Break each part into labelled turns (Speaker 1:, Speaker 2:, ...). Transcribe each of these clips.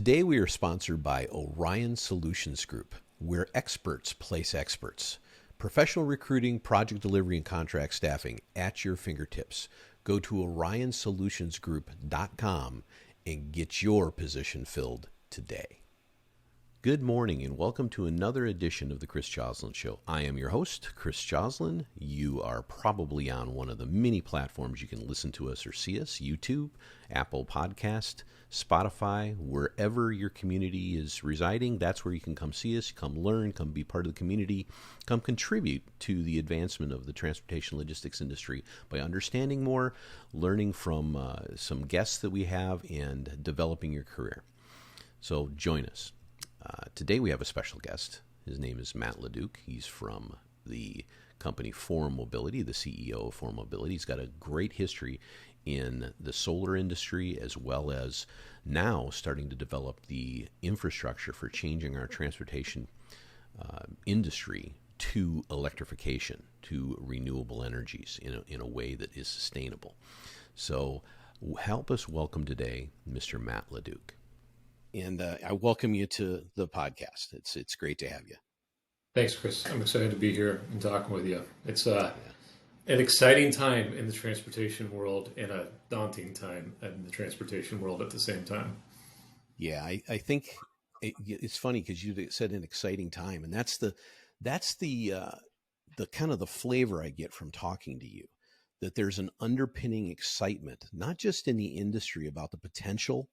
Speaker 1: Today we are sponsored by Orion Solutions Group, where experts place experts. Professional recruiting, project delivery, and contract staffing at your fingertips. Go to orionsolutionsgroup.com and get your position filled today. Good morning and welcome to another edition of the Chris Joslyn Show. I am your host, Chris Joslyn. You are probably on one of the many platforms you can listen to us or see us, YouTube, Apple Podcast, Spotify, wherever your community is residing. That's where you can come see us, come learn, come be part of the community, come contribute to the advancement of the transportation logistics industry by understanding more, learning from some guests that we have, and developing your career. So join us. Today we have a special guest. His name is Matt LeDucq. He's from the company Forum Mobility, the CEO of Forum Mobility. He's got a great history in the solar industry, as well as now starting to develop the infrastructure for changing our transportation industry to electrification, to renewable energies in a way that is sustainable. So help us welcome today Mr. Matt LeDucq. And I welcome you to the podcast. It's great to have you.
Speaker 2: Thanks, Chris. I'm excited to be here and talking with you. It's an exciting time in the transportation world and a daunting time in the transportation world at the same time.
Speaker 1: Yeah, I think it's funny because you said an exciting time, and that's the kind of the flavor I get from talking to you, that there's an underpinning excitement, not just in the industry about the potential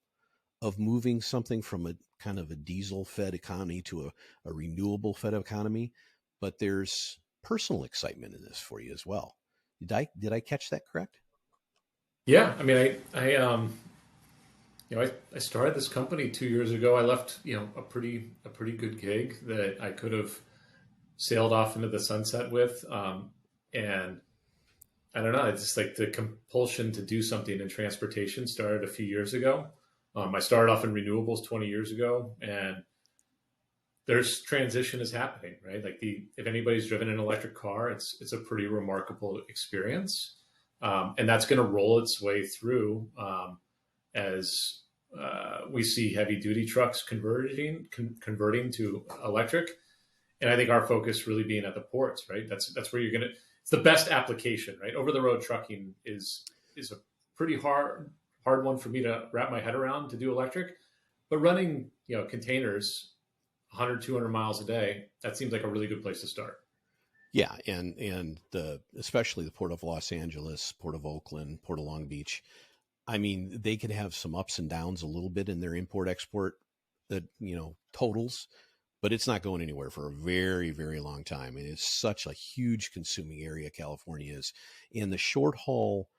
Speaker 1: of moving something from a kind of a diesel-fed economy to a renewable-fed economy, but there's personal excitement in this for you as well. Did I catch that correct?
Speaker 2: Yeah, I mean, I started this company 2 years ago. I left, a pretty good gig that I could have sailed off into the sunset with, and I don't know. It's just like the compulsion to do something in transportation started a few years ago. I started off in renewables 20 years ago, and there's transition is happening, right? Like if anybody's driven an electric car, it's a pretty remarkable experience, and that's going to roll its way through as we see heavy duty trucks converting to electric, and I think our focus really being at the ports, right? That's where you're gonna. It's the best application, right? Over the road trucking is a pretty hard one for me to wrap my head around to do electric, but running, containers 100, 200 miles a day, that seems like a really good place to start.
Speaker 1: Yeah. And especially the Port of Los Angeles, Port of Oakland, Port of Long Beach. I mean, they could have some ups and downs a little bit in their import export totals, but it's not going anywhere for a very, very long time. And it's such a huge consuming area California is. In the short haul,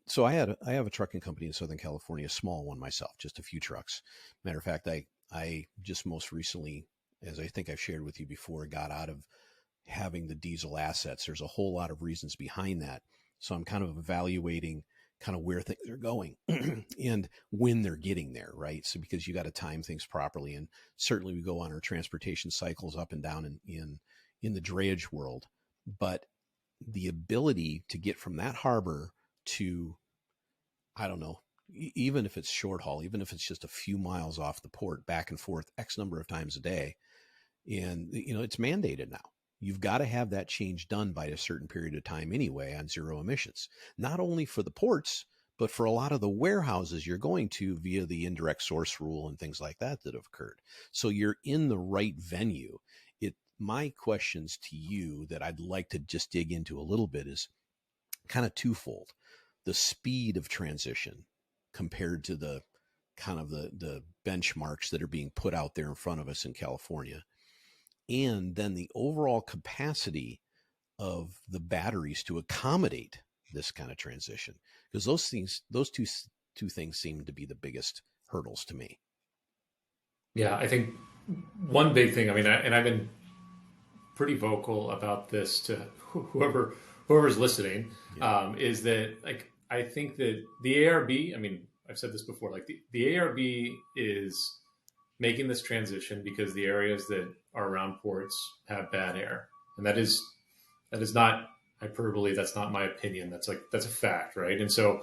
Speaker 1: so I have a trucking company in Southern California, a small one myself, just a few trucks. Matter of fact, I just most recently, as I think I've shared with you before, got out of having the diesel assets. There's a whole lot of reasons behind that. So I'm kind of evaluating kind of where things are going and when they're getting there, right? So because you got to time things properly, and certainly we go on our transportation cycles up and down in the drayage world, but the ability to get from that harbor to, I don't know, even if it's short haul, even if it's just a few miles off the port, back and forth X number of times a day. And, it's mandated now. You've got to have that change done by a certain period of time anyway on zero emissions, not only for the ports, but for a lot of the warehouses you're going to via the indirect source rule and things like that have occurred. So you're in the right venue. My questions to you that I'd like to just dig into a little bit is kind of twofold. The speed of transition compared to the kind of the benchmarks that are being put out there in front of us in California, and then the overall capacity of the batteries to accommodate this kind of transition, because those two things seem to be the biggest hurdles to me.
Speaker 2: Yeah, I think one big thing, I've been pretty vocal about this to whoever's listening, is that, like, I think that the ARB, I've said this before, like the ARB is making this transition because the areas that are around ports have bad air. And that is not hyperbole. That's not my opinion. That's a fact, right? And so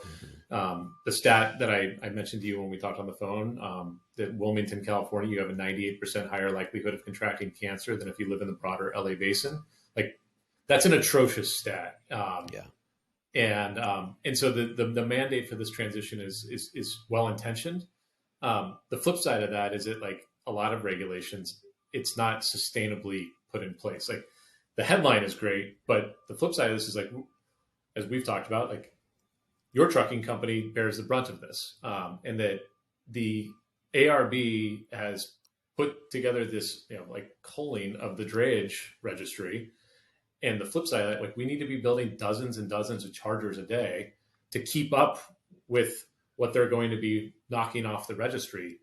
Speaker 1: Mm-hmm.
Speaker 2: the stat that I mentioned to you when we talked on the phone, that Wilmington, California, you have a 98% higher likelihood of contracting cancer than if you live in the broader LA basin. Like, that's an atrocious stat.
Speaker 1: Yeah.
Speaker 2: And so the mandate for this transition is well intentioned. The flip side of that is that, like a lot of regulations, it's not sustainably put in place. Like, the headline is great, but the flip side of this is, like, as we've talked about, like, your trucking company bears the brunt of this, and that the ARB has put together this, like, culling of the drayage registry. And the flip side of that, like, we need to be building dozens and dozens of chargers a day to keep up with what they're going to be knocking off the registry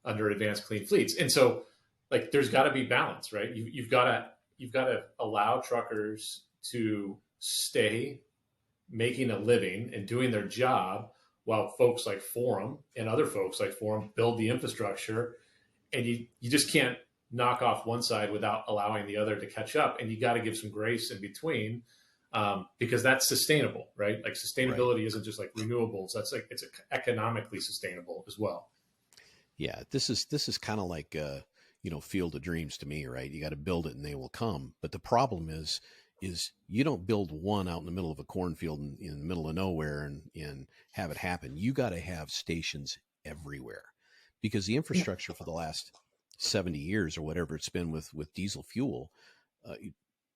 Speaker 2: under advanced clean fleets. And so, like, there's got to be balance, right? You've got to allow truckers to stay making a living and doing their job while folks like Forum and other folks like Forum build the infrastructure. And you just can't knock off one side without allowing the other to catch up. And you got to give some grace in between, because that's sustainable, right? Like, sustainability
Speaker 1: Right.
Speaker 2: isn't just like renewables. That's like, it's economically sustainable as well.
Speaker 1: Yeah. This is kind of like, Field of Dreams to me, right? You got to build it and they will come. But the problem is you don't build one out in the middle of a cornfield in the middle of nowhere and have it happen. You got to have stations everywhere, because the
Speaker 2: Yeah.
Speaker 1: infrastructure for the last 70 years or whatever it's been with diesel fuel,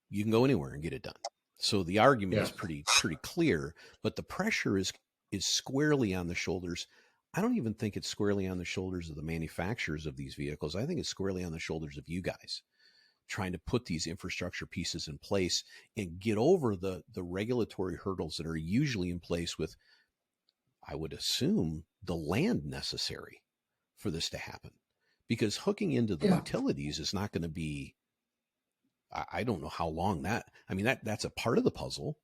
Speaker 1: you can go anywhere and get it done. So the argument
Speaker 2: Yeah.
Speaker 1: is pretty clear, but the pressure is squarely on the shoulders. I don't even think it's squarely on the shoulders of the manufacturers of these vehicles. I think it's squarely on the shoulders of you guys, trying to put these infrastructure pieces in place and get over the regulatory hurdles that are usually in place with, I would assume, the land necessary for this to happen. Because hooking into the
Speaker 2: Yeah.
Speaker 1: utilities is not going to be, I don't know how long that's a part of the puzzle,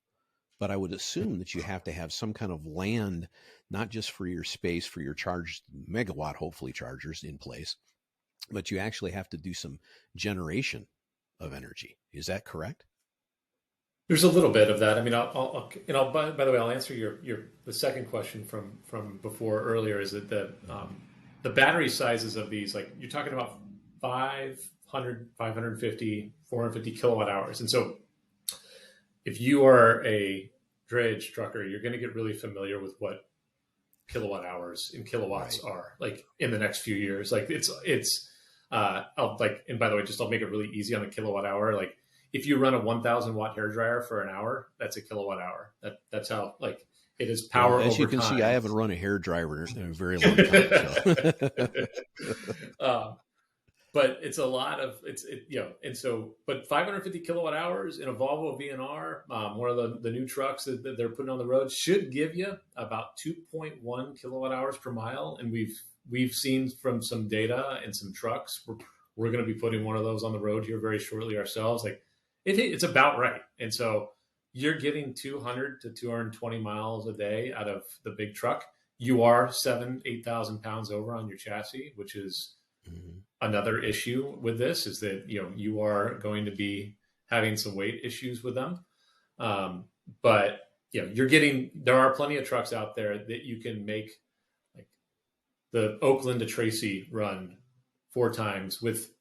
Speaker 1: but I would assume that you have to have some kind of land, not just for your space, for your charged megawatt, hopefully chargers in place, but you actually have to do some generation of energy. Is that correct?
Speaker 2: There's a little bit of that. I mean, by the way, I'll answer the second question from before earlier. Is that the battery sizes of these, like, you're talking about 500, 550, 450 kilowatt hours. And so, if you are a drayage trucker, you're going to get really familiar with what kilowatt hours and kilowatts
Speaker 1: Right.
Speaker 2: are, like, in the next few years. Like, and by the way, I'll make it really easy on the kilowatt hour. Like, if you run a 1,000 watt hair dryer for an hour, that's a kilowatt hour. That's how, like, it is
Speaker 1: Well,
Speaker 2: power
Speaker 1: as you
Speaker 2: over
Speaker 1: can see, I
Speaker 2: time.
Speaker 1: haven't run a hair dryer in a very long time. So.
Speaker 2: uh, but it's a lot of and so, but 550 kilowatt hours in a Volvo VNR, one of the new trucks that they're putting on the road, should give you about 2.1 kilowatt hours per mile. And we've seen from some data and some trucks, we're going to be putting one of those on the road here very shortly ourselves. Like, it's about right. And so, you're getting 200 to 220 miles a day out of the big truck. You are 8,000 pounds over on your chassis, which is another issue with this, is that, you are going to be having some weight issues with them. But there are plenty of trucks out there that you can make, like, the Oakland to Tracy run 4 times with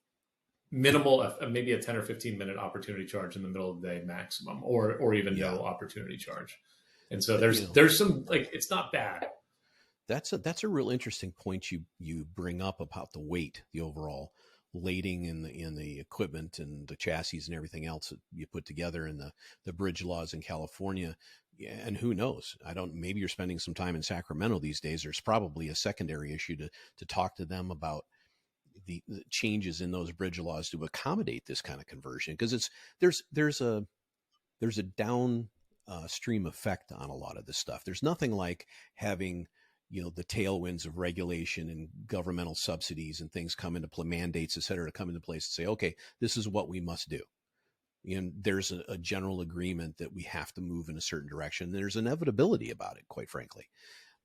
Speaker 2: minimal, maybe a 10 or 15 minute opportunity charge in the middle of the day maximum, or even no opportunity charge. And so there's some, like, it's not bad.
Speaker 1: That's a real interesting point you bring up about the weight, the overall lading in the equipment and the chassis and everything else that you put together, in the bridge laws in California. And who knows? Maybe you're spending some time in Sacramento these days. There's probably a secondary issue to talk to them about the changes in those bridge laws to accommodate this kind of conversion, because there's a downstream effect on a lot of this stuff. There's nothing like having the tailwinds of regulation and governmental subsidies and things come into play, mandates, et cetera, to come into place and say, okay, this is what we must do. And there's a general agreement that we have to move in a certain direction. There's inevitability about it, quite frankly.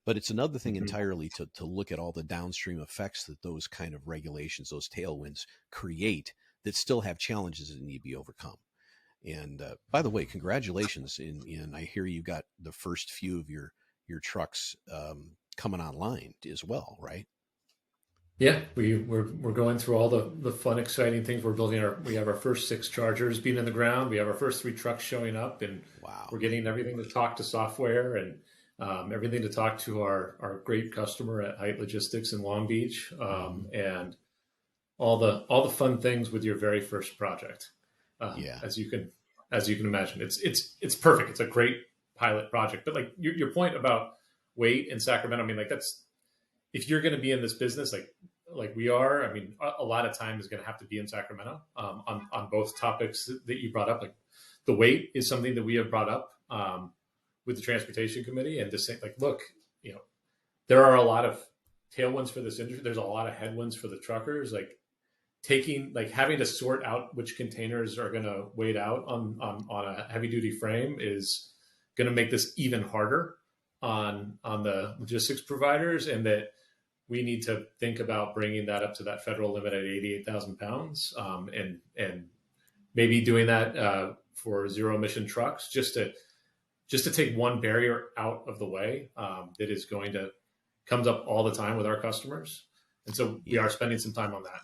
Speaker 1: But it's another thing entirely to look at all the downstream effects that those kind of regulations, those tailwinds create, that still have challenges that need to be overcome. And by the way, congratulations! I hear you got the first few of your trucks coming online as well, right?
Speaker 2: Yeah, we're going through all the fun, exciting things. We have our first 6 chargers being in the ground. We have our first 3 trucks showing up, and
Speaker 1: Wow.
Speaker 2: we're getting everything to talk to software and everything to talk to our great customer at Height Logistics in Long Beach,
Speaker 1: Mm-hmm.
Speaker 2: and all the fun things with your very first project.
Speaker 1: Yeah.
Speaker 2: As you can imagine, it's perfect. It's a great pilot project. But like your point about weight in Sacramento, I mean, like that's if you're going to be in this business, like we are, I mean, a lot of time is going to have to be in Sacramento on both topics that you brought up. Like the weight is something that we have brought up with the transportation committee, and just saying, like, look, there are a lot of tailwinds for this industry. There's a lot of headwinds for the truckers. Like having to sort out which containers are going to wait out on a heavy duty frame is going to make this even harder on the logistics providers, and that we need to think about bringing that up to that federal limit at 88,000 pounds, and maybe doing that for zero emission trucks, just to take one barrier out of the way that is going to comes up all the time with our customers. And so we
Speaker 1: Yeah.
Speaker 2: are spending some time on that.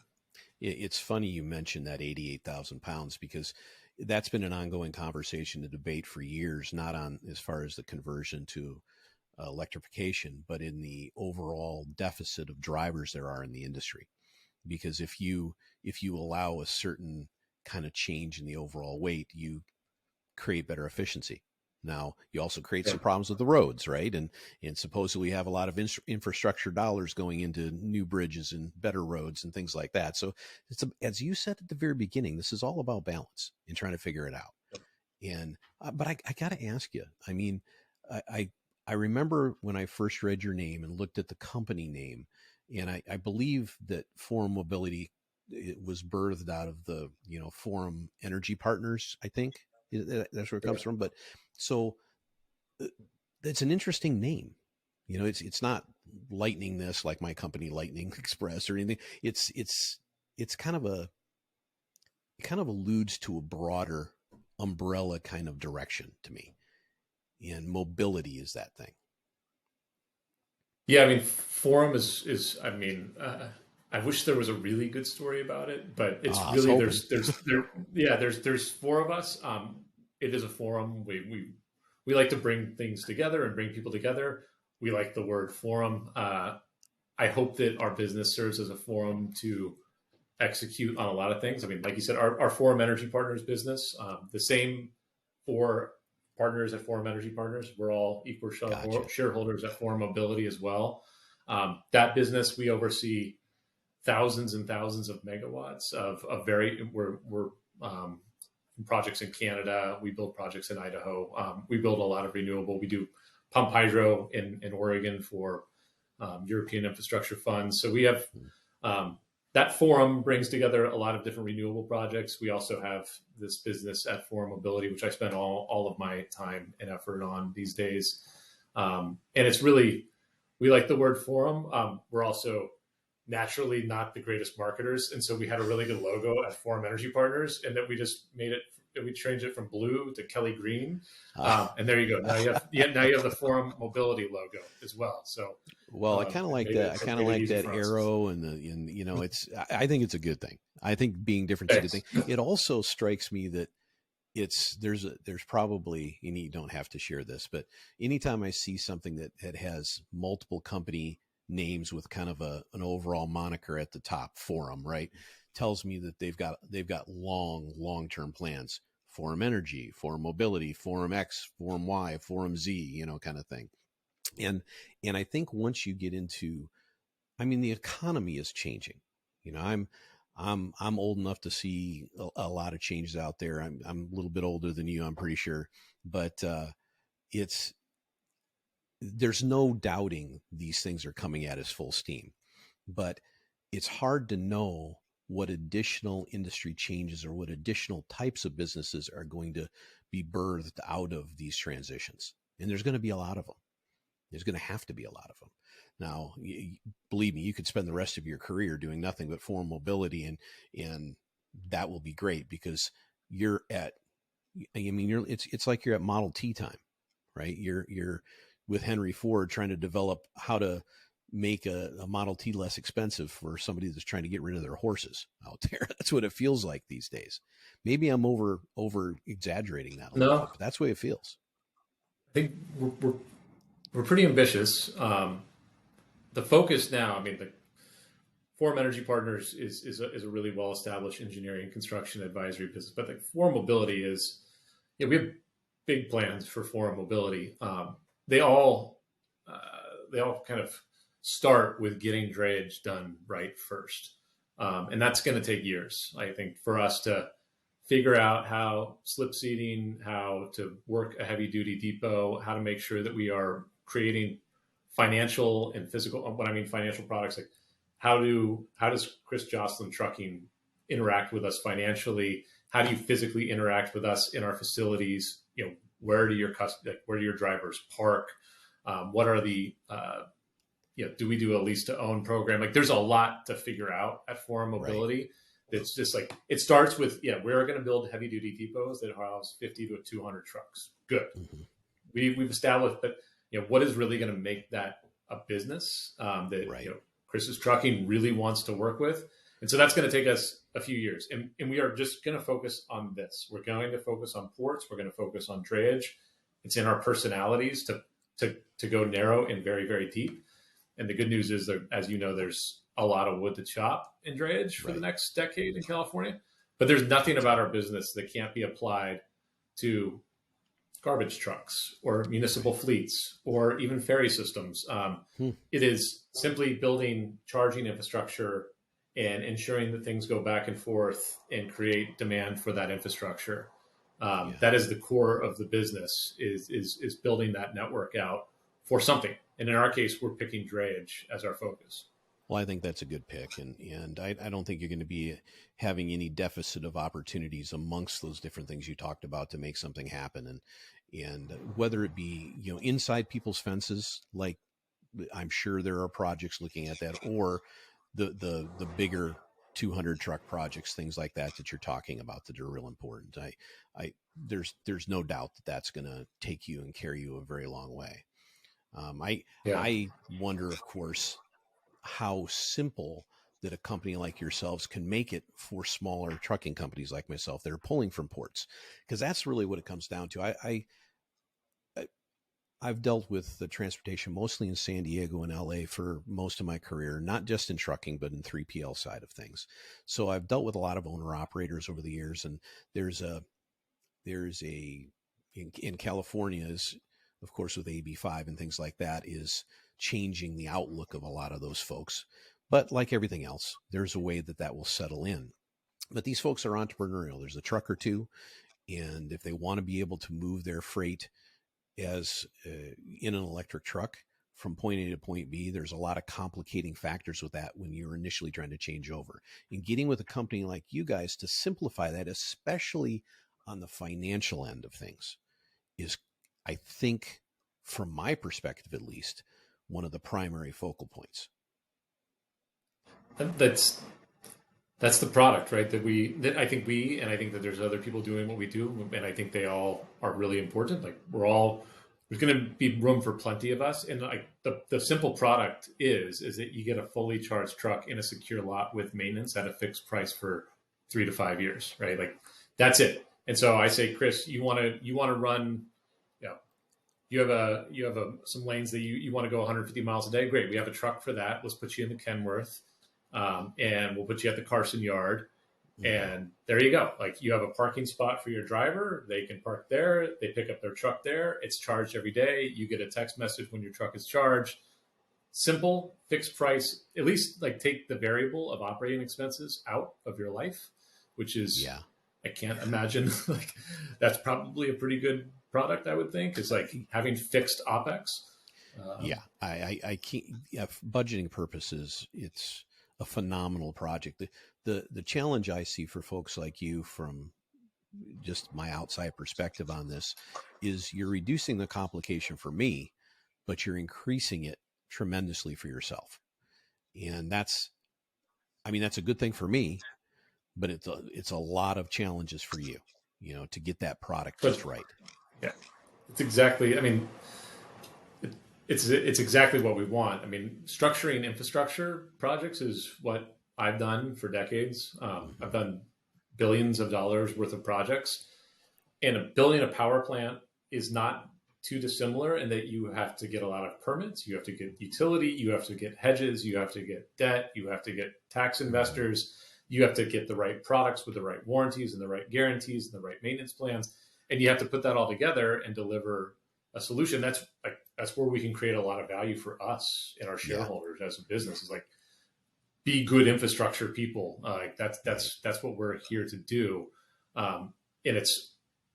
Speaker 1: It's funny you mentioned that 88,000 pounds, because that's been an ongoing conversation, a debate for years, not on as far as the conversion to electrification, but in the overall deficit of drivers there are in the industry. Because if you allow a certain kind of change in the overall weight, you create better efficiency. Now, you also create
Speaker 2: Yeah.
Speaker 1: some problems with the roads, right? And supposedly we have a lot of infrastructure dollars going into new bridges and better roads and things like that. So as you said at the very beginning, this is all about balance and trying to figure it out. And but I got to ask you. I mean, I, I I remember when I first read your name and looked at the company name, and I believe that Forum Mobility, it was birthed out of the Forum Energy Partners. I think that's where it comes
Speaker 2: Correct.
Speaker 1: from. But so uh, it's an interesting name. It's not Lightning this like my company Lightning Express or anything. It's kind of a it kind of alludes to a broader umbrella kind of direction to me. And mobility is that thing.
Speaker 2: Yeah, I mean, Forum is. I mean, I wish there was a really good story about it, but it's
Speaker 1: I was
Speaker 2: really
Speaker 1: hoping.
Speaker 2: there's 4 of us. It is a forum. We like to bring things together and bring people together. We like the word forum. I hope that our business serves as a forum to execute on a lot of things. I mean, like you said, our Forum Energy Partners business, the same 4 partners at Forum Energy Partners. We're all equal
Speaker 1: Gotcha.
Speaker 2: shareholders at Forum Mobility as well. That business, we oversee thousands and thousands of megawatts of very, we're projects in Canada. We build projects in Idaho. We build a lot of renewable. We do pump hydro in Oregon for European infrastructure funds. So we have that forum brings together a lot of different renewable projects. We also have this business at Forum Mobility, which I spend all of my time and effort on these days. And it's really, we like the word forum. We're also naturally not the greatest marketers. And so we had a really good logo at Forum Energy Partners, and that we just we changed it from blue to Kelly green. And there you go. Now you have the Forum Mobility logo as well. So
Speaker 1: Well, I kind of like that. I kind of
Speaker 2: made it
Speaker 1: like
Speaker 2: easy
Speaker 1: that
Speaker 2: for us.
Speaker 1: arrow and it's. I think it's a good thing. I think being different is a good
Speaker 2: Thanks.
Speaker 1: thing. It also strikes me that there's probably, and you don't have to share this, but anytime I see something that has multiple company names with kind of an overall moniker at the top, Forum, right, tells me that they've got long-term plans. Forum Energy, Forum Mobility, Forum X, Forum Y, Forum Z, kind of thing. And I think once you get into, I mean, the economy is changing. I'm old enough to see a lot of changes out there. I'm a little bit older than you, I'm pretty sure, but it's there's no doubting these things are coming at us full steam. But it's hard to know what additional industry changes or what additional types of businesses are going to be birthed out of these transitions. And there's going to be a lot of them. There's going to have to be a lot of them. Now, believe me, you could spend the rest of your career doing nothing but Forum Mobility, and that will be great because you're at I mean, it's like you're at Model T time, right? You're with Henry Ford trying to develop how to make a Model T less expensive for somebody that's trying to get rid of their horses out there. That's what it feels like these days. Maybe I'm over exaggerating that a little bit,
Speaker 2: No,
Speaker 1: but that's the way it feels.
Speaker 2: I think we're pretty ambitious. The focus now, I mean, the Forum Energy Partners is a really well established engineering and construction advisory business, but the Forum Mobility is, yeah, we have big plans for Forum Mobility. They all uh, they all kind of start with getting drayage done right first, and that's going to take years. I think for us to figure out how slip seating, how to work a heavy duty depot, how to make sure that we are creating financial and physical. When I mean financial products, like how does Chris Joslyn Trucking interact with us financially? How do you physically interact with us in our facilities? You know, where do your drivers park? What are the do we do a lease to own program? Like, there's a lot to figure out at Forum
Speaker 1: Right.
Speaker 2: Mobility. It's just like it starts with, we're going to build heavy duty depots that house 50 to 200 trucks. Good.
Speaker 1: Mm-hmm.
Speaker 2: We've established, but what is really going to make that a business that
Speaker 1: Right.
Speaker 2: Chris's Trucking really wants to work with. And so that's going to take us a few years. And we are just going to focus on this. We're going to focus on ports. We're going to focus on drayage. It's in our personalities to go narrow and very, very deep. And the good news is that, as you know, there's a lot of wood to chop in drayage for
Speaker 1: Right.
Speaker 2: the next decade in California. But there's nothing about our business that can't be applied to garbage trucks or municipal fleets or even ferry systems. It is simply building charging infrastructure and ensuring that things go back and forth and create demand for that infrastructure.
Speaker 1: Yeah.
Speaker 2: That is the core of the business, is building that network out for something. And in our case, we're picking drayage as our focus.
Speaker 1: Well, I think that's a good pick, and I don't think you're going to be having any deficit of opportunities amongst those different things you talked about to make something happen, and whether it be inside people's fences, like I'm sure there are projects looking at that, or the bigger 200 truck projects, things like that you're talking about that are real important. I there's no doubt that that's going to take you and carry you a very long way.
Speaker 2: Yeah.
Speaker 1: I wonder, of course, how simple that a company like yourselves can make it for smaller trucking companies like myself that are pulling from ports, because that's really what it comes down to. I've dealt with the transportation mostly in San Diego and LA for most of my career, not just in trucking, but in 3PL side of things. So I've dealt with a lot of owner operators over the years, and there's a in California is, of course, with AB5 and things like that, is changing the outlook of a lot of those folks. But like everything else, there's a way that that will settle in. But these folks are entrepreneurial. There's a truck or two, and if they want to be able to move their freight as in an electric truck from point A to point B, there's a lot of complicating factors with that when you're initially trying to change over. And getting with a company like you guys to simplify that, especially on the financial end of things, is, I think, from my perspective at least, one of the primary focal points.
Speaker 2: That's the product, right? That I think and I think that there's other people doing what we do, and I think they all are really important. Like, there's going to be room for plenty of us, and like the simple product is that you get a fully charged truck in a secure lot with maintenance at a fixed price for 3 to 5 years, right? Like, that's it. And so I say, Chris, you want to run, you know, you have some lanes that you want to go 150 miles a day. Great, we have a truck for that. Let's put you in the Kenworth, and we'll put you at the Carson yard, and there you go. Like, you have a parking spot for your driver. They can park there. They pick up their truck there. It's charged every day. You get a text message when your truck is charged. Simple, fixed price. At least, like, take the variable of operating expenses out of your life, which is,
Speaker 1: Yeah.
Speaker 2: I can't imagine, like, that's probably a pretty good product, I would think, is like having fixed OpEx.
Speaker 1: Yeah. I can't, yeah, for budgeting purposes, it's a phenomenal project. The challenge I see for folks like you, from just my outside perspective on this, is you're reducing the complication for me, but you're increasing it tremendously for yourself. And that's a good thing for me, but it's a lot of challenges for you. to get that product
Speaker 2: But
Speaker 1: just right.
Speaker 2: yeah, it's exactly. I mean, it's exactly what we want. I mean, structuring infrastructure projects is what I've done for decades. I've done billions of dollars worth of projects, and building a power plant is not too dissimilar in that you have to get a lot of permits, you have to get utility, you have to get hedges, you have to get debt, you have to get tax investors, you have to get the right products with the right warranties and the right guarantees and the right maintenance plans, and you have to put that all together and deliver a solution. That's where we can create a lot of value for us and our shareholders as a business. Is like, be good infrastructure people. That's what we're here to do, and it's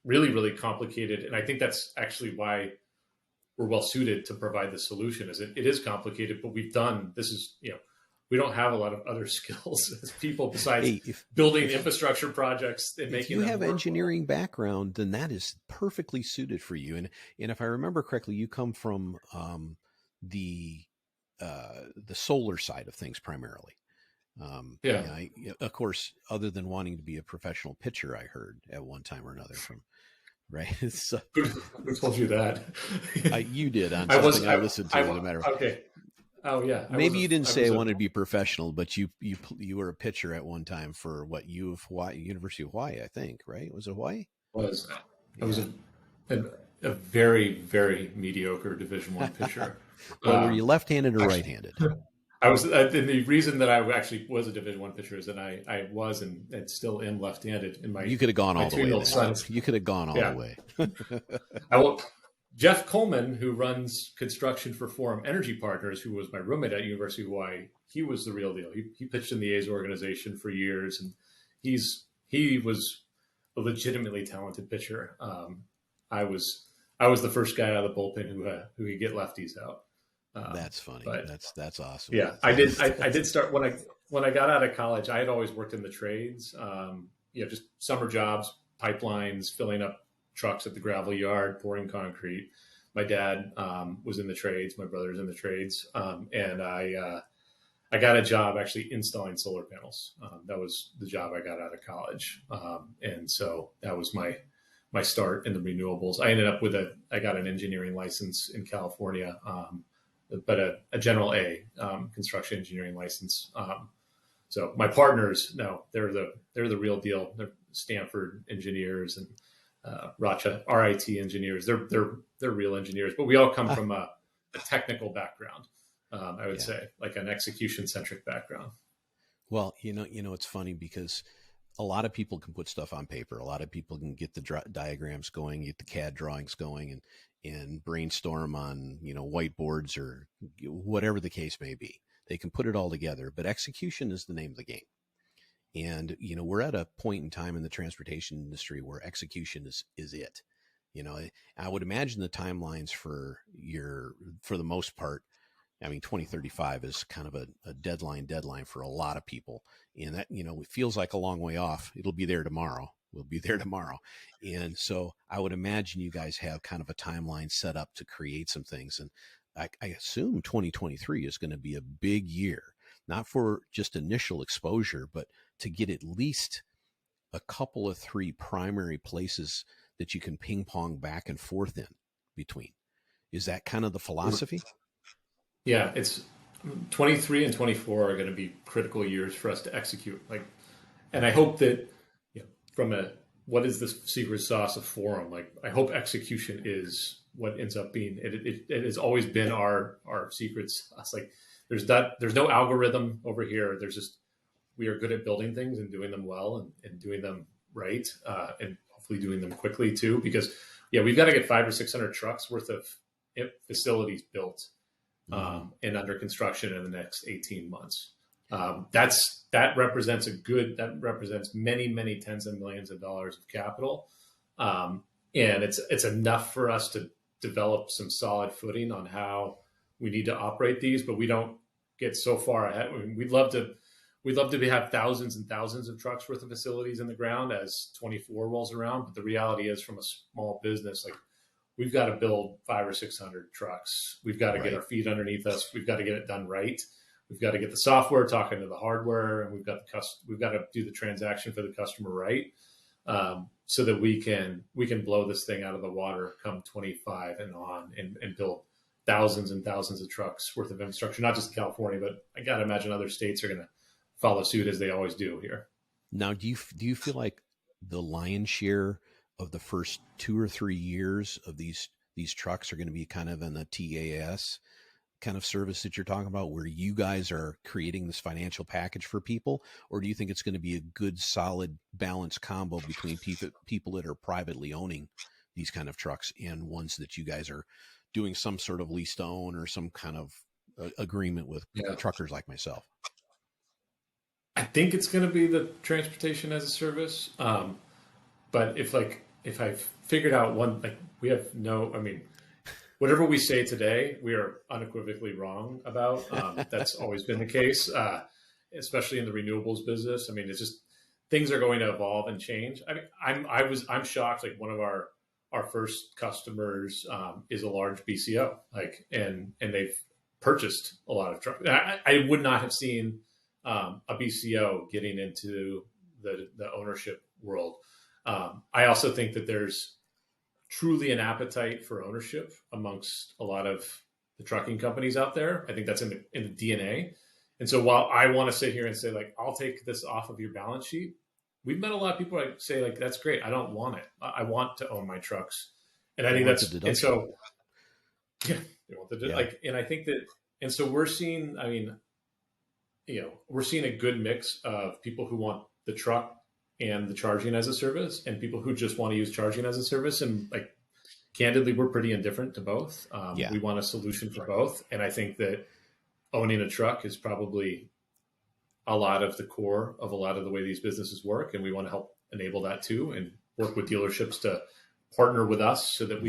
Speaker 2: really, really complicated. And I think that's actually why we're well suited to provide the solution. Is it is complicated, but we've done this. Is we don't have a lot of other skills as people besides building infrastructure projects and making.
Speaker 1: If you have engineering background, then that is perfectly suited for you. And if I remember correctly, you come from the solar side of things primarily. Of course, other than wanting to be a professional pitcher, I heard at one time or another from. Right. So,
Speaker 2: who told you that?
Speaker 1: You did on something I listened to. No matter.
Speaker 2: Okay. Oh yeah.
Speaker 1: Maybe you didn't say I wanted to be professional, but you were a pitcher at one time for what University of Hawaii, I think. Right? Was it Hawaii?
Speaker 2: I was a very, very mediocre Division I pitcher.
Speaker 1: Well, were you left-handed or right-handed?
Speaker 2: I was, and the reason that I actually was a Division I pitcher is that I was and still am left-handed in my.
Speaker 1: You could have gone all the way. You could have gone all the way.
Speaker 2: Jeff Coleman, who runs construction for Forum Energy Partners, who was my roommate at University of Hawaii, he was the real deal. He pitched in the A's organization for years, and he was a legitimately talented pitcher. I was the first guy out of the bullpen who could get lefties out.
Speaker 1: That's funny. But that's awesome.
Speaker 2: Yeah, I did start when I got out of college. I had always worked in the trades. Just summer jobs, pipelines, filling up trucks at the gravel yard, pouring concrete. My dad was in the trades. My brother's in the trades, and I got a job actually installing solar panels. That was the job I got out of college, and so that was my start in the renewables. I ended up I got an engineering license in California. But a general A construction engineering license. So my partners, no, they're the real deal. They're Stanford engineers and RIT engineers. They're real engineers, but we all come from a technical background. I would say like an execution centric background.
Speaker 1: Well, it's funny because a lot of people can put stuff on paper. A lot of people can get the diagrams going, get the CAD drawings going, and brainstorm on, whiteboards or whatever the case may be. They can put it all together, but execution is the name of the game. And, we're at a point in time in the transportation industry where execution is it. I would imagine the timelines for the most part, 2035 is kind of a deadline for a lot of people. And that, it feels like a long way off. It'll be there tomorrow. We'll be there tomorrow. And so I would imagine you guys have kind of a timeline set up to create some things. And I assume 2023 is going to be a big year, not for just initial exposure, but to get at least a couple of 3 primary places that you can ping pong back and forth in between. Is that kind of the philosophy?
Speaker 2: Yeah, it's 23 and 24 are going to be critical years for us to execute. And I hope that from what is the secret sauce of Forum? I hope execution is what ends up being. It has always been our secret sauce. There's no algorithm over here. There's just, we are good at building things and doing them well and doing them right, and hopefully doing them quickly too. Because we've got to get 500 or 600 trucks worth of facilities built and under construction in the next 18 months. That represents many, many tens of millions of dollars of capital. And it's enough for us to develop some solid footing on how we need to operate these, but we don't get so far ahead. We'd love to have thousands and thousands of trucks worth of facilities in the ground as 24 rolls around. But the reality is, from a small business, we've got to build 500 or 600 trucks. We've got to get our feet underneath us. We've got to get it done right. We've got to get the software talking to the hardware, and we've got to do the transaction for the customer right. so that we can blow this thing out of the water come 25 and on, and build thousands and thousands of trucks worth of infrastructure, not just California, but I got to imagine other states are going to follow suit as they always do here.
Speaker 1: Now, do you feel like the lion's share of the first 2 or 3 years of these trucks are going to be kind of in the TAS kind of service that you're talking about, where you guys are creating this financial package for people? Or do you think it's going to be a good, solid, balanced combo between people that are privately owning these kind of trucks and ones that you guys are doing some sort of lease to own or some kind of agreement with
Speaker 2: Yeah.
Speaker 1: truckers like myself?
Speaker 2: I think it's going to be the transportation as a service. But if I've figured out one, like we have no, I mean, whatever we say today, we are unequivocally wrong about. That's always been the case, especially in the renewables business. I mean, it's just things are going to evolve and change. I mean, I'm shocked. Like one of our first customers is a large BCO, like, and they've purchased a lot of trucks. I would not have seen a BCO getting into the ownership world. I also think that there's truly an appetite for ownership amongst a lot of the trucking companies out there. I think that's in the DNA. And so while I want to sit here and say, like, I'll take this off of your balance sheet, we've met a lot of people like say, like, that's great. I don't want it. I want to own my trucks. And I think that's, and so, yeah, they want the, yeah. Like, and I think that, and so we're seeing, I mean, we're seeing a good mix of people who want the truck and the charging as a service, and people who just want to use charging as a service. And like, candidly, we're pretty indifferent to both. We want a solution for both. And I think that owning a truck is probably a lot of the core of a lot of the way these businesses work. And we want to help enable that too, and work with dealerships to partner with us so that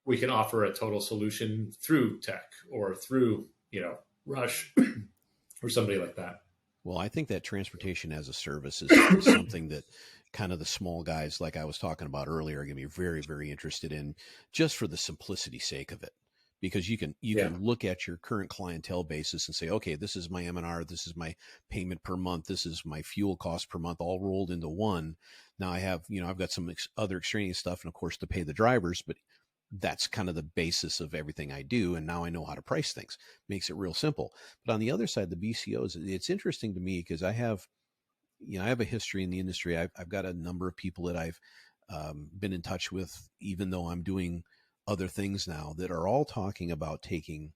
Speaker 2: we can offer a total solution through tech or through, Rush or somebody like that.
Speaker 1: Well, I think that transportation as a service is something that kind of the small guys, like I was talking about earlier, are going to be very, very interested in, just for the simplicity sake of it. Because you can look at your current clientele basis and say, okay, this is my M&R, this is my payment per month, this is my fuel cost per month, all rolled into one. Now I have, I've got some other extraneous stuff, and of course to pay the drivers, but that's kind of the basis of everything I do. And now I know how to price things. Makes it real simple. But on the other side, the BCOs, it's interesting to me because I have a history in the industry. I've got a number of people that I've been in touch with, even though I'm doing other things now, that are all talking about taking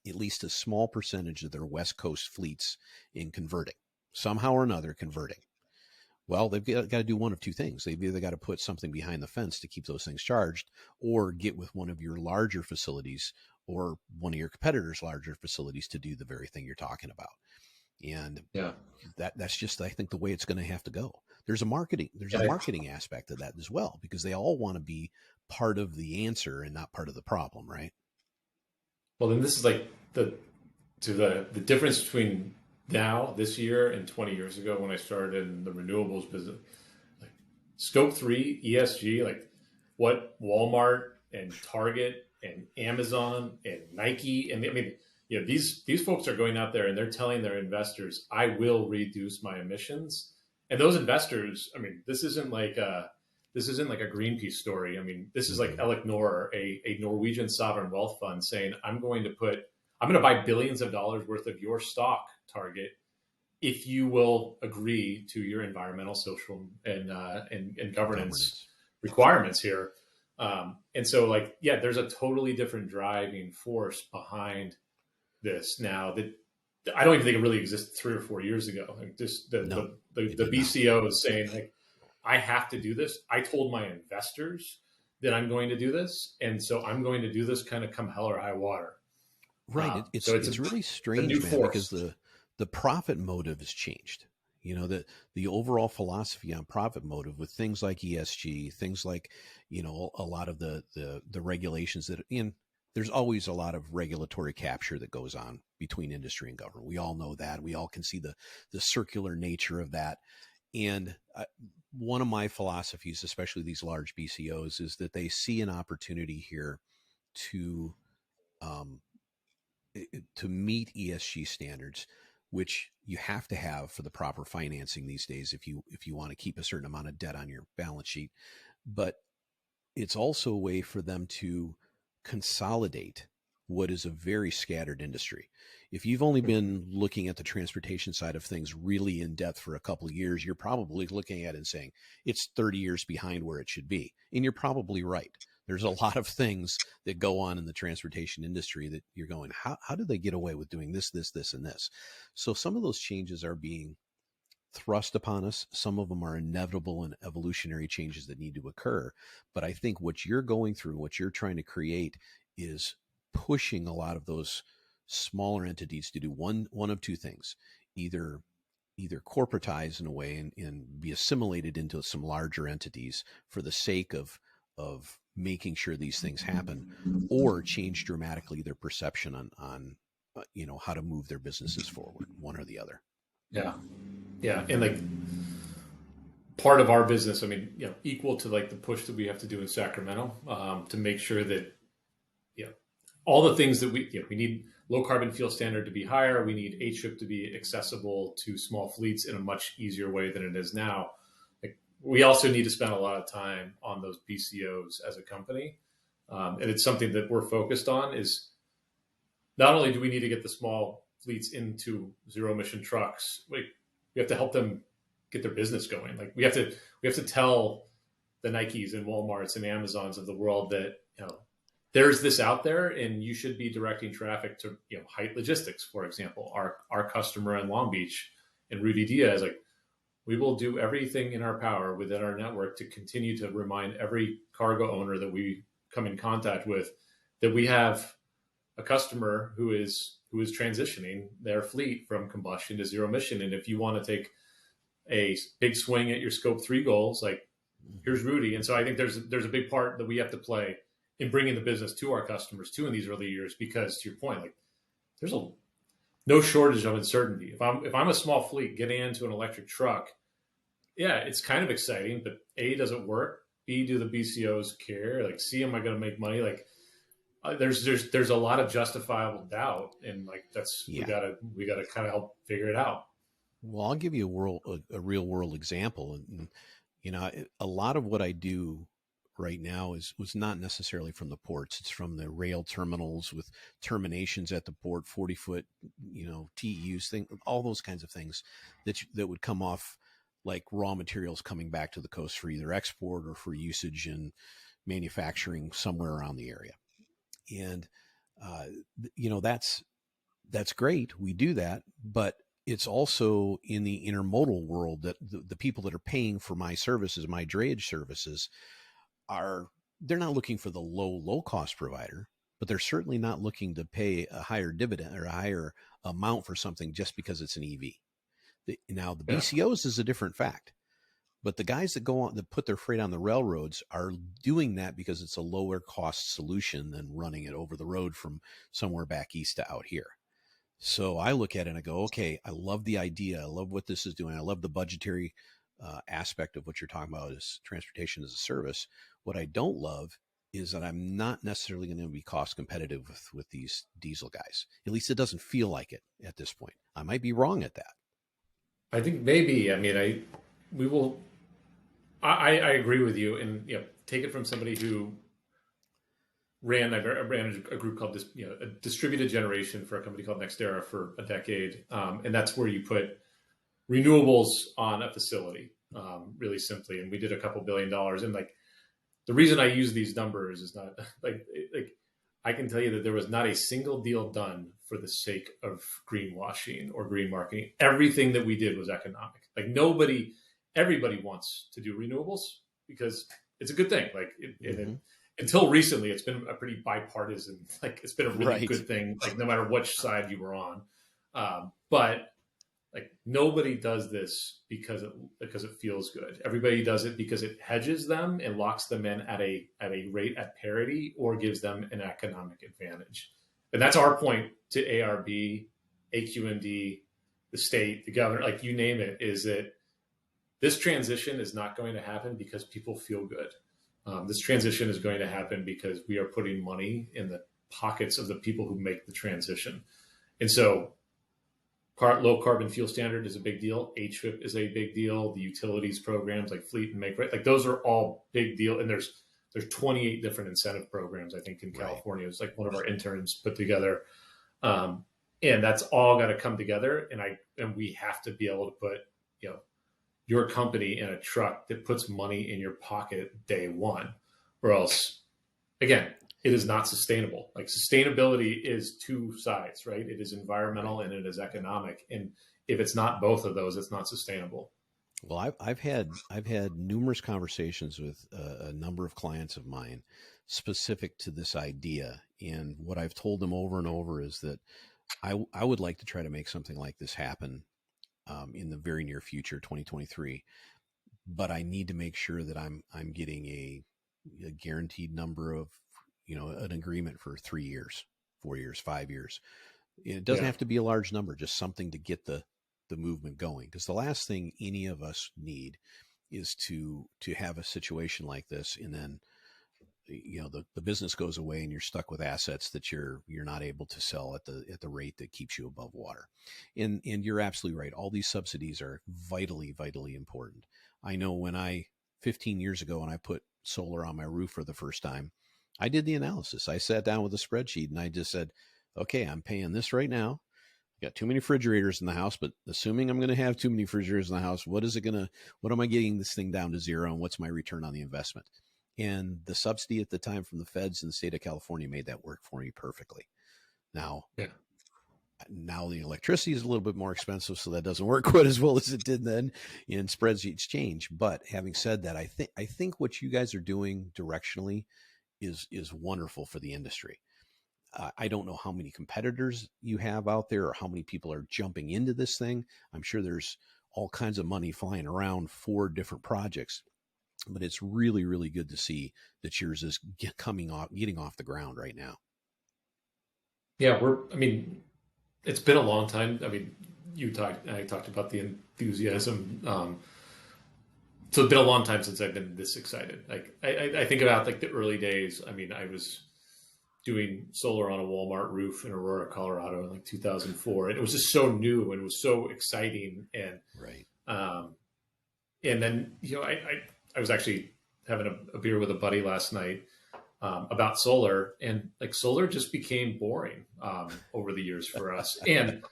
Speaker 1: at least a small percentage of their West Coast fleets in converting, somehow or another converting. Well, they've got to do one of two things. They've either got to put something behind the fence to keep those things charged, or get with one of your larger facilities or one of your competitors' larger facilities to do the very thing you're talking about. And that's just, I think, the way it's going to have to go. There's a marketing aspect of that as well, because they all want to be part of the answer and not part of the problem, right?
Speaker 2: Well, then this is like the difference between now, this year, and 20 years ago when I started in the renewables business. Like Scope 3 ESG, like what Walmart and Target and Amazon and Nike, and I mean, these folks are going out there and they're telling their investors, I will reduce my emissions. And those investors, I mean, this isn't like a Greenpeace story. I mean, this is like Elecnor, a Norwegian sovereign wealth fund, saying, I'm going to buy billions of dollars worth of your stock, Target, if you will agree to your environmental, social, and governance requirements here. And so, like, there's a totally different driving force behind this now that I don't even think it really existed 3 or 4 years ago. Like just the BCO is saying, like, I have to do this. I told my investors that I'm going to do this, and so I'm going to do this kind of come hell or high water.
Speaker 1: Right. It's really strange, man, because the profit motive has changed. The overall philosophy on profit motive with things like ESG, things like, a lot of the regulations that there's always a lot of regulatory capture that goes on between industry and government. We all know that. We all can see the circular nature of that. And one of my philosophies, especially these large BCOs, is that they see an opportunity here to meet ESG standards, which you have to have for the proper financing these days if you want to keep a certain amount of debt on your balance sheet. But it's also a way for them to consolidate what is a very scattered industry. If you've only been looking at the transportation side of things really in depth for a couple of years, you're probably looking at it and saying it's 30 years behind where it should be. And you're probably right. There's a lot of things that go on in the transportation industry that you're going, how do they get away with doing this, and this? So some of those changes are being thrust upon us. Some of them are inevitable and evolutionary changes that need to occur. But I think what you're going through, what you're trying to create, is pushing a lot of those smaller entities to do one of two things: either corporatize in a way and be assimilated into some larger entities for the sake of making sure these things happen, or change dramatically their perception on how to move their businesses forward, one or the other.
Speaker 2: Yeah. Yeah. And like part of our business, I mean, equal to like the push that we have to do in Sacramento, to make sure that, all the things that we need low carbon fuel standard to be higher. We need HVIP to be accessible to small fleets in a much easier way than it is now. Like, we also need to spend a lot of time on those BCOs as a company. And it's something that we're focused on. Is not only do we need to get the small fleets into zero emission trucks, we have to help them get their business going. Like we have to tell the Nikes and Walmarts and Amazons of the world that, there's this out there and you should be directing traffic to, Height Logistics, for example, our customer in Long Beach, and Rudy Diaz. Like, we will do everything in our power within our network to continue to remind every cargo owner that we come in contact with that we have a customer who is transitioning their fleet from combustion to zero emission. And if you want to take a big swing at your scope 3 goals, like, here's Rudy. And so I think there's a big part that we have to play in bringing the business to our customers too in these early years, because to your point, like, there's no shortage of uncertainty. If I'm a small fleet getting into an electric truck, yeah, it's kind of exciting, but A, does it work? B, do the BCOs care? Like, C, am I going to make money? Like, there's a lot of justifiable doubt, and like we gotta kind of help figure it out.
Speaker 1: Well, I'll give you a real world example, and a lot of what I do right now was not necessarily from the ports. It's from the rail terminals with terminations at the port, 40-foot, TEUs, all those kinds of things that would come off like raw materials coming back to the coast for either export or for usage in manufacturing somewhere around the area. And, that's great. We do that, but it's also in the intermodal world that the people that are paying for my services, my drayage services, they're not looking for the low cost provider, but they're certainly not looking to pay a higher dividend or a higher amount for something just because it's an EV. Now the BCOs is a different fact, but the guys that go on that put their freight on the railroads are doing that because it's a lower cost solution than running it over the road from somewhere back east to out here. So I look at it and I go, okay, I love the idea. I love what this is doing. I love the budgetary aspect of what you're talking about is transportation as a service. What I don't love is that I'm not necessarily going to be cost competitive with these diesel guys. At least it doesn't feel like it at this point. I might be wrong at that.
Speaker 2: I think maybe, I mean, I agree with you, and take it from somebody who ran a group called a distributed generation for a company called NextEra for a decade, and that's where you put renewables on a facility, really simply. And we did a couple $2 billion. And like, the reason I use these numbers is not like I can tell you that there was not a single deal done for the sake of greenwashing or green marketing. Everything that we did was economic. Like, everybody wants to do renewables because it's a good thing. Like until recently, it's been a pretty bipartisan, like it's been a really good thing, like no matter which side you were on. But like, nobody does this because it feels good. Everybody does it because it hedges them and locks them in at a rate at parity or gives them an economic advantage. And that's our point to ARB, AQMD, the state, the governor, like you name it, is that this transition is not going to happen because people feel good. This transition is going to happen because we are putting money in the pockets of the people who make the transition. And so low carbon fuel standard is a big deal. HVIP is a big deal. The utilities programs like FLEET and Make Right, like those are all big deal. And there's 28 different incentive programs, I think, in California. It's like one of our interns put together. And that's all got to come together. And we have to be able to put, your company in a truck that puts money in your pocket day one, or else, again, it is not sustainable. Like sustainability is two sides, right? It is environmental and it is economic. And if it's not both of those, it's not sustainable.
Speaker 1: Well, I've had numerous conversations with a number of clients of mine specific to this idea, and what I've told them over and over is that I would like to try to make something like this happen in the very near future, 2023. But I need to make sure that I'm getting a guaranteed number of, an agreement for 3 years, 4 years, 5 years. It doesn't have to be a large number, just something to get the movement going. Because the last thing any of us need is to have a situation like this, and then the business goes away and you're stuck with assets that you're not able to sell at the rate that keeps you above water. And you're absolutely right. All these subsidies are vitally important. I know 15 years ago, when I put solar on my roof for the first time, I did the analysis. I sat down with a spreadsheet and I just said, okay, I'm paying this right now. Got too many refrigerators in the house, but assuming I'm going to have too many refrigerators in the house, what am I getting this thing down to zero, and what's my return on the investment? And the subsidy at the time from the feds in the state of California made that work for me perfectly. Now the electricity is a little bit more expensive, so that doesn't work quite as well as it did then, and spreadsheets change. But having said that, I think what you guys are doing directionally is wonderful for the industry. I don't know how many competitors you have out there or how many people are jumping into this thing. I'm sure there's all kinds of money flying around for different projects, but it's really, really good to see that yours is getting off the ground right now.
Speaker 2: Yeah, it's been a long time. I talked about the enthusiasm. So it's been a long time since I've been this excited. Like I think about like the early days. I was doing solar on a Walmart roof in Aurora, Colorado in like 2004. And it was just so new and it was so exciting. And,
Speaker 1: right.
Speaker 2: And then, I was actually having a beer with a buddy last night about solar, and like solar just became boring over the years for us. And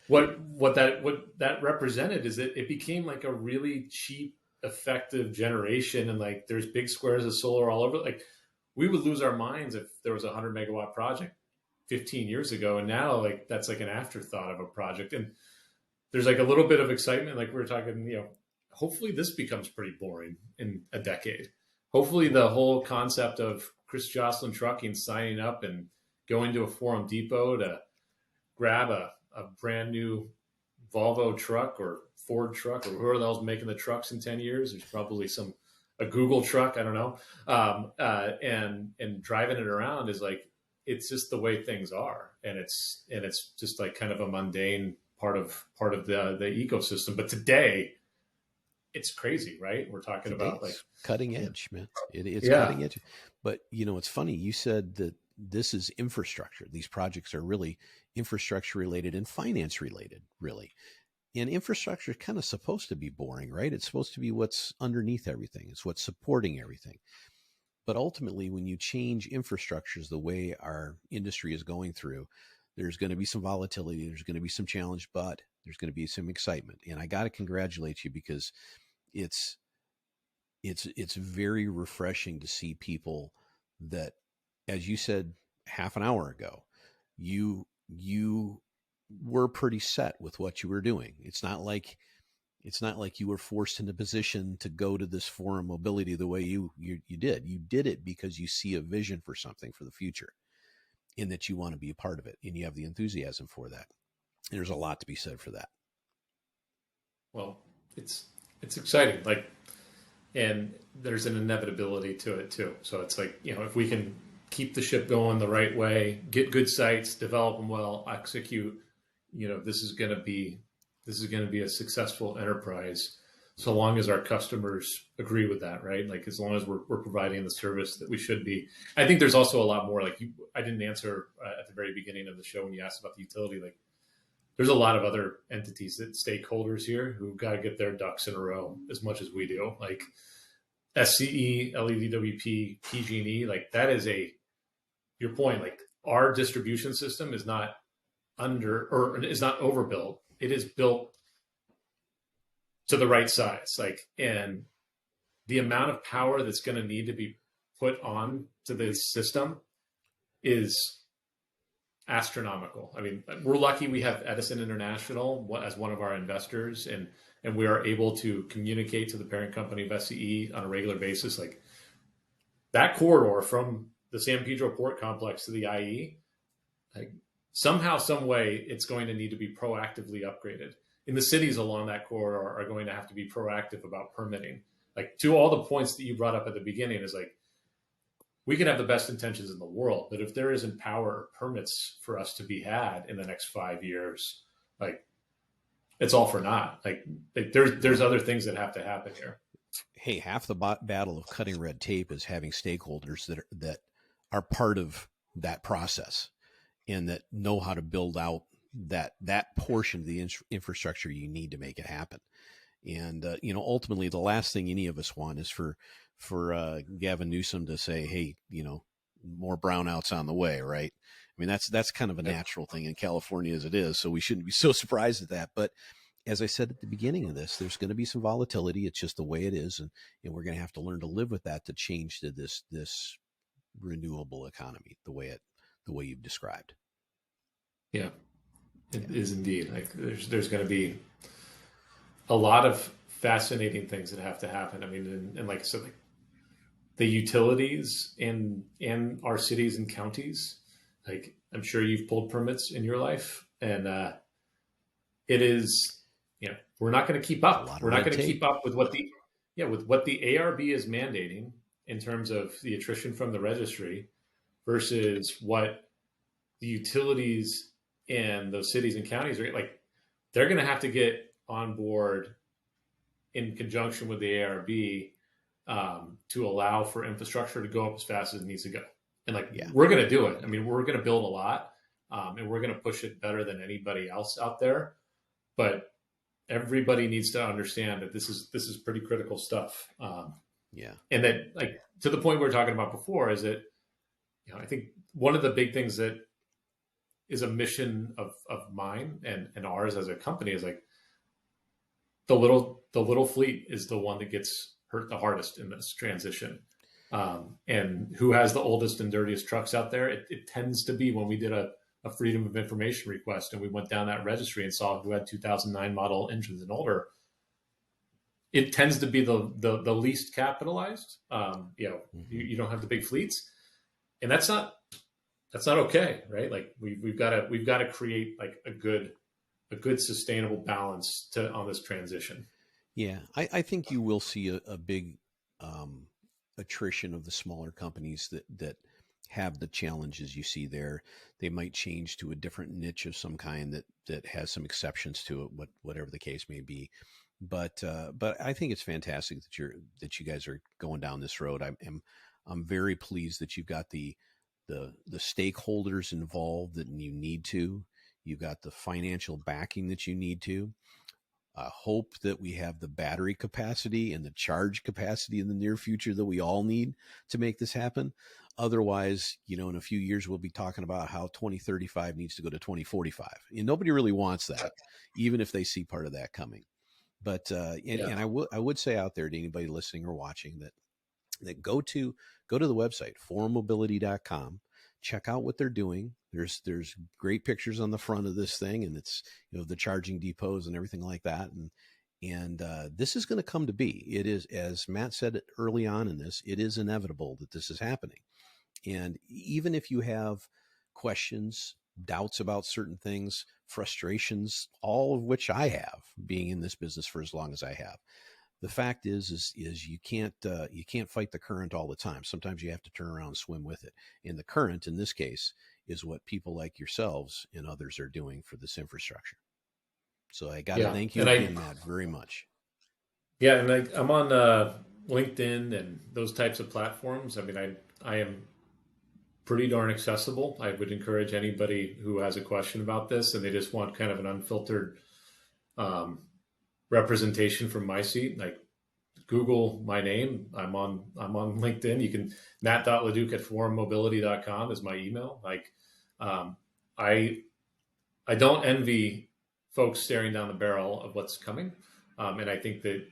Speaker 2: what that represented is that it became like a really cheap, effective generation. And like, there's big squares of solar all over. Like, we would lose our minds if there was a 100 megawatt project 15 years ago. And now like that's like an afterthought of a project. And there's like a little bit of excitement. Like we were talking, hopefully this becomes pretty boring in a decade. Hopefully the whole concept of Chris Joslyn trucking signing up and going to a Forum Depot to grab a brand new Volvo truck or Ford truck or whoever the hell's making the trucks in 10 years. There's probably a Google truck, I don't know, and driving it around is like, it's just the way things are, and it's just like kind of a mundane part of the ecosystem. But today, it's crazy, right? We're talking about like
Speaker 1: cutting edge, man. It's cutting edge. But it's funny. You said that this is infrastructure. These projects are really infrastructure related and finance related, really. And infrastructure is kind of supposed to be boring, right? It's supposed to be what's underneath everything. It's what's supporting everything. But ultimately, when you change infrastructures the way our industry is going through, there's going to be some volatility. There's going to be some challenge, but there's going to be some excitement. And I got to congratulate you, because it's very refreshing to see people that, as you said half an hour ago, you were pretty set with what you were doing. It's not like you were forced into position to go to this forum mobility the way you did. You did it because you see a vision for something for the future, and that you want to be a part of it, and you have the enthusiasm for that. And there's a lot to be said for that.
Speaker 2: Well, it's exciting. Like, and there's an inevitability to it too. So it's like, if we can keep the ship going the right way, get good sites, develop them well, execute, this is going to be a successful enterprise, so long as our customers agree with that, right? Like, as long as we're providing the service that we should be. I think there's also a lot more, like I didn't answer at the very beginning of the show when you asked about the utility. Like, there's a lot of other entities that stakeholders here who've got to get their ducks in a row as much as we do. Like SCE, LEDWP, PG&E, like that is your point, like our distribution system is not is not overbuilt. It is built to the right size. Like, and the amount of power that's going to need to be put on to this system is astronomical. I mean, we're lucky we have Edison International as one of our investors, and we are able to communicate to the parent company of SCE on a regular basis. Like that corridor from the San Pedro Port Complex to the IE, like somehow, some way, it's going to need to be proactively upgraded. And the cities along that corridor are going to have to be proactive about permitting. Like to all the points that you brought up at the beginning is like, we can have the best intentions in the world, but if there isn't power or permits for us to be had in the next 5 years, like it's all for naught. Like there's other things that have to happen here.
Speaker 1: Hey, half the battle of cutting red tape is having stakeholders that are part of that process and that know how to build out that portion of the infrastructure you need to make it happen. And ultimately, the last thing any of us want is for Gavin Newsom to say, "Hey, more brownouts on the way," right? I mean, that's kind of a natural thing in California as it is, so we shouldn't be so surprised at that. But as I said at the beginning of this, there's going to be some volatility. It's just the way it is, and we're going to have to learn to live with that to change to this renewable economy the way you've described.
Speaker 2: Yeah, it is indeed. Like there's going to be a lot of fascinating things that have to happen. I mean, and like I said, like the utilities in our cities and counties, like I'm sure you've pulled permits in your life, and it is, we're not going to keep up. We're not going to keep up with what the ARB is mandating in terms of the attrition from the registry versus what the utilities in those cities and counties are like. They're going to have to get on board in conjunction with the ARB to allow for infrastructure to go up as fast as it needs to go. And we're going to do it. I mean, we're going to build a lot and we're going to push it better than anybody else out there. But everybody needs to understand that this is pretty critical stuff. And that, like, to the point we were talking about before, is that, I think one of the big things that is a mission of mine and ours as a company is like, the little fleet is the one that gets hurt the hardest in this transition. And who has the oldest and dirtiest trucks out there? It tends to be, when we did a Freedom of Information request and we went down that registry and saw who had 2009 model engines and older, it tends to be the least capitalized. You don't have the big fleets, and that's not okay, right? Like we've got to create like a good sustainable balance on this transition.
Speaker 1: Yeah, I think you will see a big attrition of the smaller companies that have the challenges you see there. They might change to a different niche of some kind that has some exceptions to it, whatever the case may be. But I think it's fantastic that you guys are going down this road. I'm very pleased that you've got the stakeholders involved that you need to. You've got the financial backing that you need to. I hope that we have the battery capacity and the charge capacity in the near future that we all need to make this happen. Otherwise, in a few years, we'll be talking about how 2035 needs to go to 2045. And nobody really wants that, even if they see part of that coming. But and I would say out there to anybody listening or watching that go to the website, forummobility.com. Check out what they're doing. There's great pictures on the front of this thing, and it's the charging depots and everything like that. And this is going to come to be. It is, as Matt said early on in this, it is inevitable that this is happening. And even if you have questions, doubts about certain things, frustrations, all of which I have, being in this business for as long as I have, the fact is you can't fight the current all the time. Sometimes you have to turn around and swim with it. And the current, in this case, is what people like yourselves and others are doing for this infrastructure. So I got to thank you again, Matt, very much.
Speaker 2: Yeah, and I'm on LinkedIn and those types of platforms. I mean, I am pretty darn accessible. I would encourage anybody who has a question about this and they just want kind of an unfiltered representation from my seat, like Google my name. I'm on LinkedIn. You can matt.leduc@forummobility.com is my email. Like, I don't envy folks staring down the barrel of what's coming. And I think that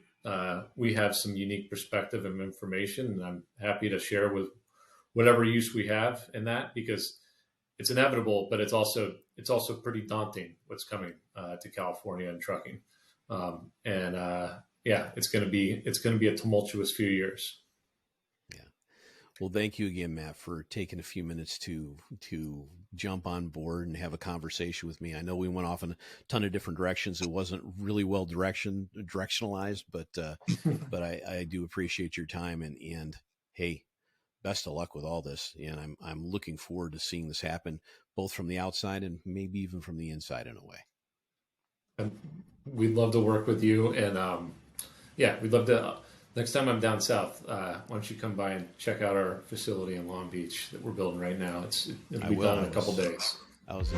Speaker 2: we have some unique perspective and information, and I'm happy to share with whatever use we have in that, because it's inevitable, but it's also pretty daunting what's coming to California and trucking. Yeah, it's going to be a tumultuous few years.
Speaker 1: Yeah. Well, thank you again, Matt, for taking a few minutes to jump on board and have a conversation with me. I know we went off in a ton of different directions. It wasn't really well directionalized, but I do appreciate your time, and hey, best of luck with all this. And I'm looking forward to seeing this happen, both from the outside and maybe even from the inside in a way.
Speaker 2: And we'd love to work with you, and yeah, we'd love to. Next time I'm down south, why don't you come by and check out our facility in Long Beach that we're building right now? It'll be done in a couple days.
Speaker 1: I was